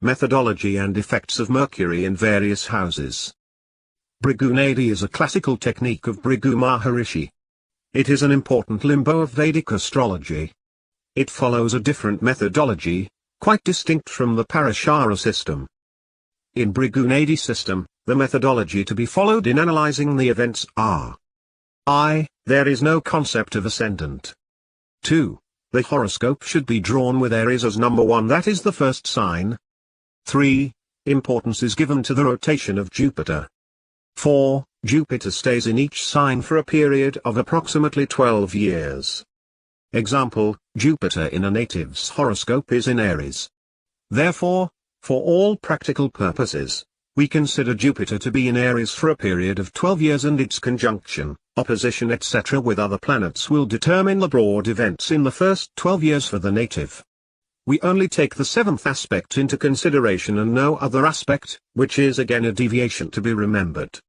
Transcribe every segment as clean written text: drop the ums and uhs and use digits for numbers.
Methodology and effects of Mercury in various houses. Bhrigunadi is a classical technique of Bhrigu Maharishi. It is an important limbo of Vedic astrology. It follows a different methodology, quite distinct from the Parashara system. In Bhrigunadi system, the methodology to be followed in analyzing the events are: I. There is no concept of ascendant. 2. The horoscope should be drawn with Aries as number 1, that is the first sign. 3. Importance is given to the rotation of Jupiter. 4. Jupiter stays in each sign for a period of approximately 12 years. Example, Jupiter in a native's horoscope is in Aries. Therefore, for all practical purposes, we consider Jupiter to be in Aries for a period of 12 years, and its conjunction, opposition etc. with other planets will determine the broad events in the first 12 years for the native. We only take the 7th aspect into consideration and no other aspect, which is again a deviation to be remembered.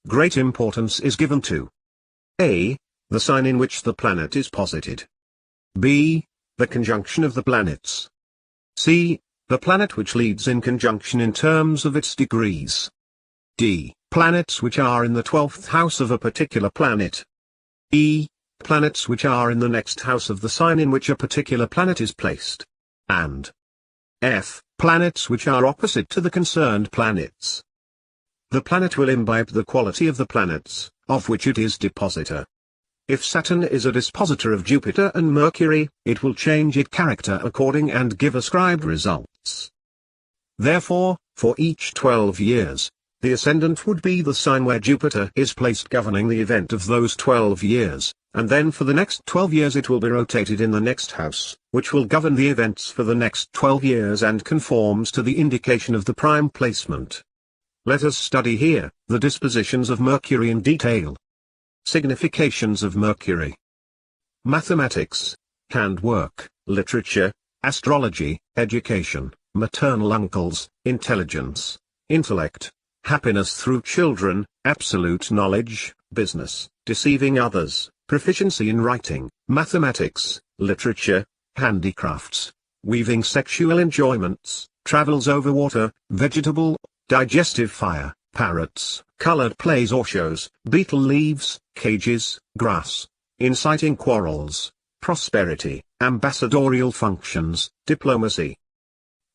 Great importance is given to A. The sign in which the planet is posited. B. The conjunction of the planets. C. The planet which leads in conjunction in terms of its degrees. D. Planets which are in the 12th house of a particular planet. E. Planets which are in the next house of the sign in which a particular planet is placed. And F. Planets which are opposite to the concerned planets. The planet will imbibe the quality of the planets, of which it is depositor. If Saturn is a dispositor of Jupiter and Mercury, it will change its character according and give ascribed results. Therefore, for each 12 years, the ascendant would be the sign where Jupiter is placed governing the event of those 12 years, and then for the next 12 years it will be rotated in the next house, which will govern the events for the next 12 years and conforms to the indication of the prime placement. Let us study here the dispositions of Mercury in detail. Significations of Mercury. Mathematics, handwork, literature, astrology, education, maternal uncles, intelligence, intellect, happiness through children, absolute knowledge, business, deceiving others, proficiency in writing, mathematics, literature, handicrafts, weaving, sexual enjoyments, travels over water, vegetable, digestive fire, parrots, colored plays or shows, beetle leaves, cages, grass, inciting quarrels, prosperity, ambassadorial functions, diplomacy.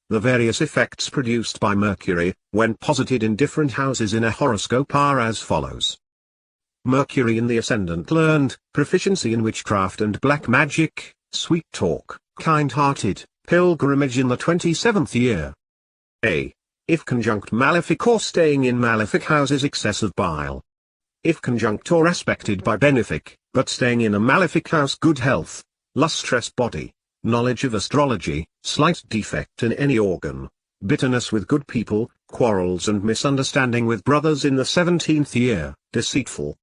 The various effects produced by Mercury, when posited in different houses in a horoscope, are as follows. Mercury in the ascendant: learned, proficiency in witchcraft and black magic, sweet talk, kind-hearted, pilgrimage in the 27th year. A. If conjunct malefic or staying in malefic houses, excessive bile. If conjunct or aspected by benefic, but staying in a malefic house, good health, lustrous body, knowledge of astrology, slight defect in any organ, bitterness with good people, quarrels and misunderstanding with brothers in the 17th year, deceitful.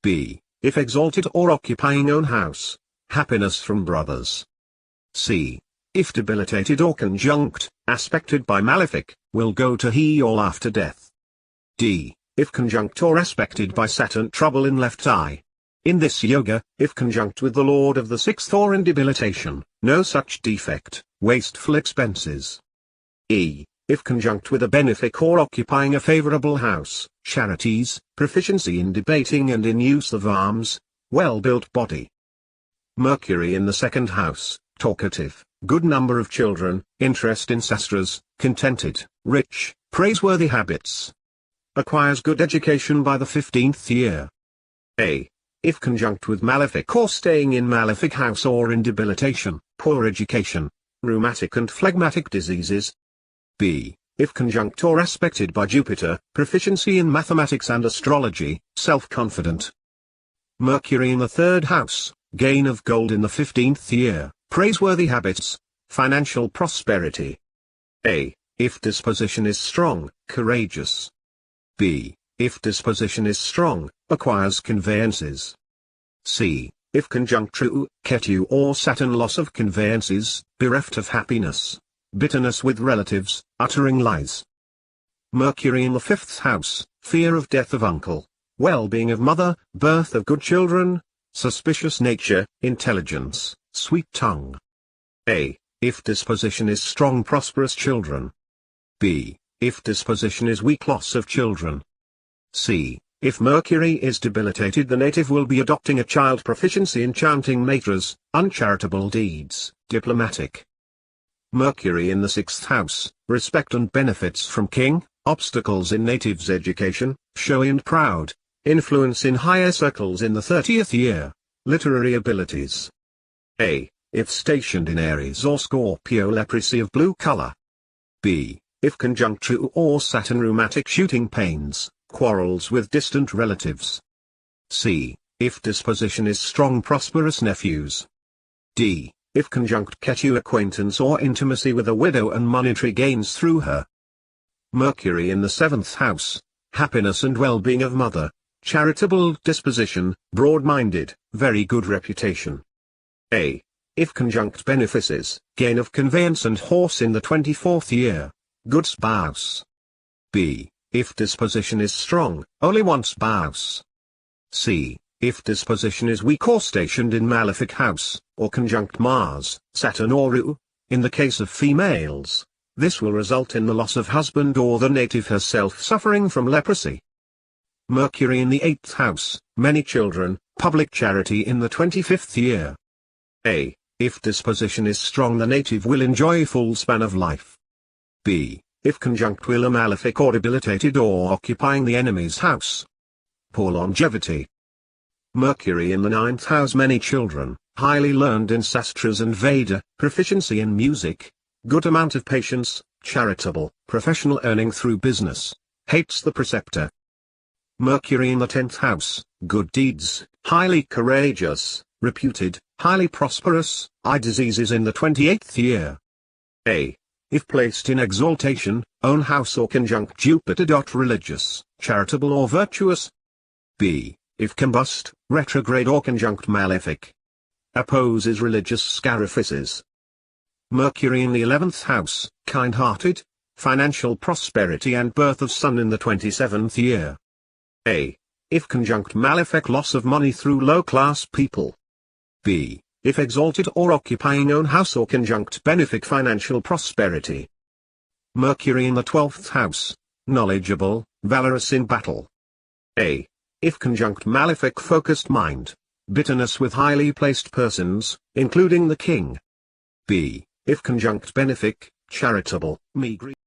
B. If exalted or occupying own house, happiness from brothers. C. If debilitated or conjunct, aspected by malefic, will go to Heol after death. D. If conjunct or aspected by Saturn, trouble in left eye. In this yoga, if conjunct with the Lord of the 6th or in debilitation, no such defect, wasteful expenses. E. If conjunct with a benefic or occupying a favorable house, charities, proficiency in debating and in use of arms, well-built body. Mercury in the 2nd house, talkative, good number of children, interest in sastras, contented, rich, praiseworthy habits. Acquires good education by the 15th year. A. If conjunct with malefic or staying in malefic house or in debilitation, poor education, rheumatic and phlegmatic diseases. B. If conjunct or aspected by Jupiter, proficiency in mathematics and astrology, self-confident. Mercury in the 3rd house, gain of gold in the 15th year, praiseworthy habits, financial prosperity. A. If disposition is strong, courageous. B. If disposition is strong, acquires conveyances. C. If conjunct true, Ketu or Saturn, loss of conveyances, bereft of happiness, bitterness with relatives, uttering lies. Mercury in the 5th house, fear of death of uncle, well-being of mother, birth of good children, suspicious nature, intelligence, sweet tongue. A. If disposition is strong, prosperous children. B. If disposition is weak, loss of children. C. If Mercury is debilitated, the native will be adopting a child proficiency in chanting mantras, uncharitable deeds, diplomatic. Mercury in the 6th house, respect and benefits from king, obstacles in natives' education, showy and proud, influence in higher circles in the 30th year, literary abilities. A. If stationed in Aries or Scorpio, leprosy of blue color. B. If conjunct True or Saturn, rheumatic shooting pains, quarrels with distant relatives. C. If disposition is strong, prosperous nephews. D. If conjunct Ketu, acquaintance or intimacy with a widow and monetary gains through her. Mercury in the 7th house, happiness and well-being of mother, charitable disposition, broad-minded, very good reputation. A. If conjunct benefices, gain of conveyance and horse in the 24th year, good spouse. B. If disposition is strong, only one spouse. C. If disposition is weak or stationed in malefic house, or conjunct Mars, Saturn or Rahu, in the case of females, this will result in the loss of husband or the native herself suffering from leprosy. Mercury in the 8th house, many children, public charity in the 25th year. A. If disposition is strong, the native will enjoy full span of life. B. If conjunct will, a malefic or debilitated or occupying the enemy's house. Poor longevity. Mercury in the 9th house, many children, highly learned in sastras and Veda, proficiency in music, good amount of patience, charitable, professional earning through business, hates the preceptor. Mercury in the 10th house, good deeds, highly courageous, reputed, highly prosperous, eye diseases in the 28th year. A. If placed in exaltation, own house or conjunct Jupiter. Religious, charitable or virtuous. B. If combust, retrograde or conjunct malefic. Opposes religious scarifices. Mercury in the 11th house, kind-hearted, financial prosperity and birth of son in the 27th year. A. If conjunct malefic, loss of money through low-class people. B. If exalted or occupying own house or conjunct benefic, financial prosperity. Mercury in the 12th house, knowledgeable, valorous in battle. A. If conjunct malefic, focused mind, bitterness with highly placed persons, including the king. B. If conjunct benefic, charitable, meagre.